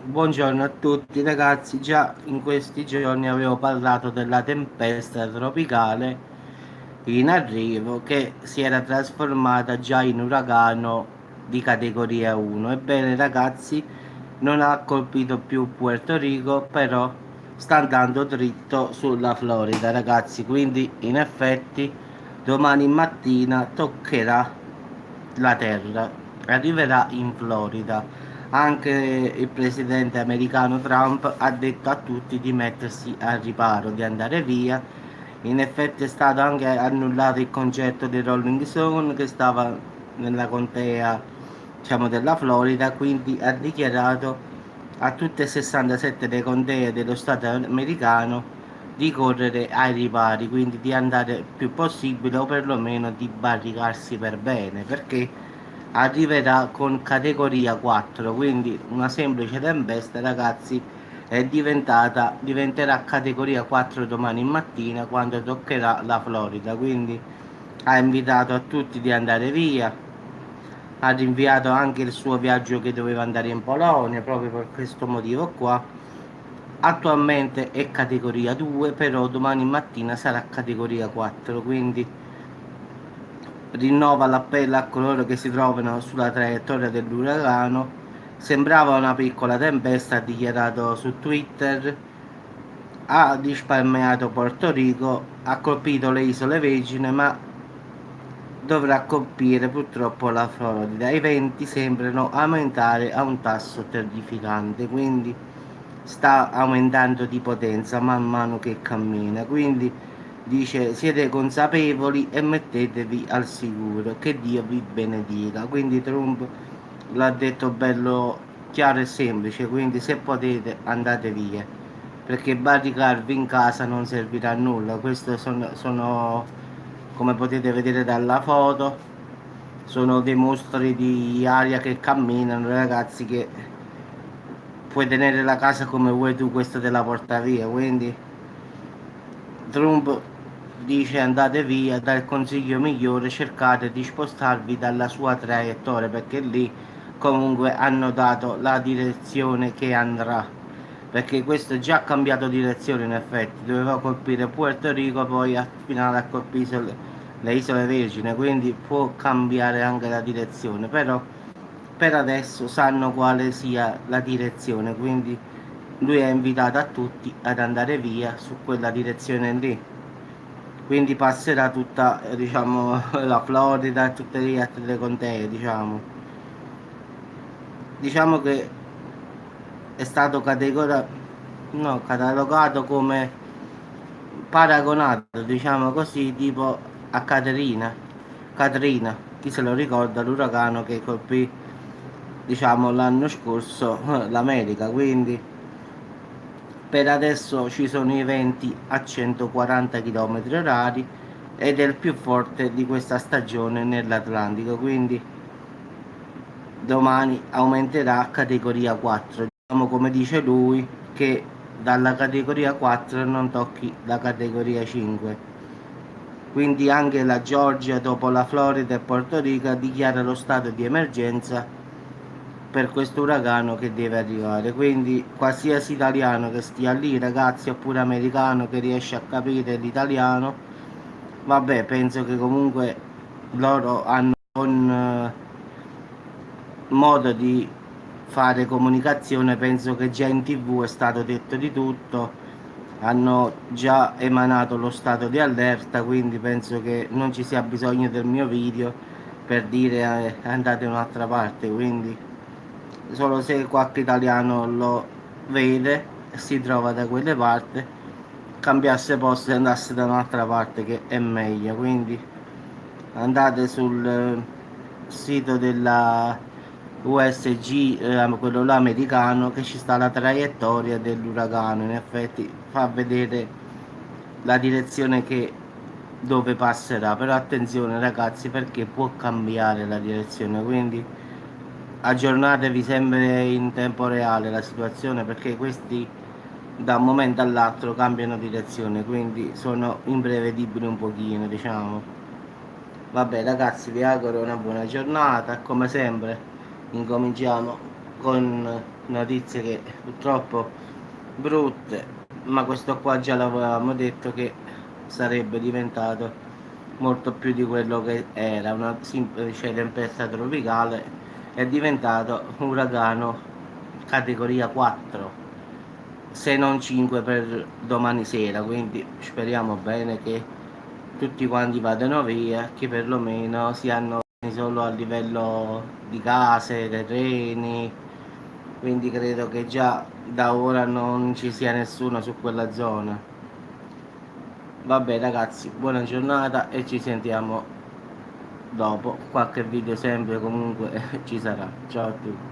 Buongiorno a tutti ragazzi, già in questi giorni avevo parlato della tempesta tropicale in arrivo che si era trasformata già in uragano di categoria 1. Ebbene ragazzi, non ha colpito più Puerto Rico, però sta andando dritto sulla Florida ragazzi, quindi in effetti domani mattina toccherà la terra, arriverà in Florida. Anche il presidente americano Trump ha detto a tutti di mettersi al riparo, di andare via. In effetti è stato anche annullato il concerto dei Rolling Stone che stava nella contea, diciamo, della Florida, quindi ha dichiarato a tutte e 67 le contee dello Stato americano di correre ai ripari, quindi di andare il più possibile o perlomeno di barricarsi per bene, perché arriverà con categoria 4, quindi una semplice tempesta, ragazzi, diventerà categoria 4 domani mattina quando toccherà la Florida, quindi ha invitato a tutti di andare via, ha rinviato anche il suo viaggio che doveva andare in Polonia proprio per questo motivo qua. Attualmente è categoria 2, però domani mattina sarà categoria 4, quindi rinnova l'appello a coloro che si trovano sulla traiettoria dell'uragano. Sembrava una piccola tempesta, ha dichiarato su Twitter, ha risparmiato Porto Rico, ha colpito le isole Vergine, ma dovrà colpire purtroppo la Florida. I venti sembrano aumentare a un tasso terrificante, quindi sta aumentando di potenza man mano che cammina. Quindi dice siete consapevoli e mettetevi al sicuro, che Dio vi benedica. Quindi Trump l'ha detto bello chiaro e semplice, quindi se potete andate via, perché barricarvi in casa non servirà a nulla. Questo sono, come potete vedere dalla foto, sono dei mostri di aria che camminano, ragazzi, che puoi tenere la casa come vuoi tu, questo te la porta via. Quindi Trump dice andate via, dà il consiglio migliore, cercate di spostarvi dalla sua traiettoria, perché lì comunque hanno dato la direzione che andrà, perché questo già ha cambiato direzione. In effetti doveva colpire Puerto Rico, poi al finale ha colpito le isole Vergine, quindi può cambiare anche la direzione, però per adesso sanno quale sia la direzione, quindi lui ha invitato a tutti ad andare via su quella direzione lì. Quindi passerà tutta, diciamo, la Florida e tutte le altre contee, diciamo. Diciamo che è stato no, catalogato come paragonato, diciamo così, tipo a Caterina. Katrina, chi se lo ricorda, l'uragano che colpì, diciamo, l'anno scorso l'America, quindi per adesso ci sono i venti a 140 km orari ed è il più forte di questa stagione nell'Atlantico, quindi domani aumenterà a categoria 4. Diciamo come dice lui che dalla categoria 4 non tocchi la categoria 5. Quindi anche la Georgia, dopo la Florida e Porto Rico, dichiara lo stato di emergenza per questo uragano che deve arrivare. Quindi qualsiasi italiano che stia lì, ragazzi, oppure americano che riesce a capire l'italiano, vabbè, penso che comunque loro hanno un modo di fare comunicazione, penso che già in TV è stato detto di tutto, hanno già emanato lo stato di allerta, quindi penso che non ci sia bisogno del mio video per dire andate in un'altra parte, quindi solo se qualche italiano lo vede e si trova da quelle parti, cambiasse posto e andasse da un'altra parte che è meglio. Quindi andate sul sito della USG, quello là americano, che ci sta la traiettoria dell'uragano, in effetti fa vedere la direzione che dove passerà, però attenzione ragazzi, perché può cambiare la direzione, quindi aggiornatevi sempre in tempo reale la situazione, perché questi da un momento all'altro cambiano direzione, quindi sono imprevedibili un pochino, diciamo. Vabbè ragazzi, vi auguro una buona giornata, come sempre incominciamo con notizie che purtroppo brutte, ma questo qua già l'avevamo detto che sarebbe diventato molto più di quello che era, una semplice tempesta tropicale, è diventato un uragano categoria 4, se non 5 per domani sera, quindi speriamo bene che tutti quanti vadano via, che perlomeno si hanno solo a livello di case, terreni, quindi credo che già da ora non ci sia nessuno su quella zona. Vabbè ragazzi, buona giornata e ci sentiamo dopo, qualche video sempre comunque ci sarà. Ciao a tutti.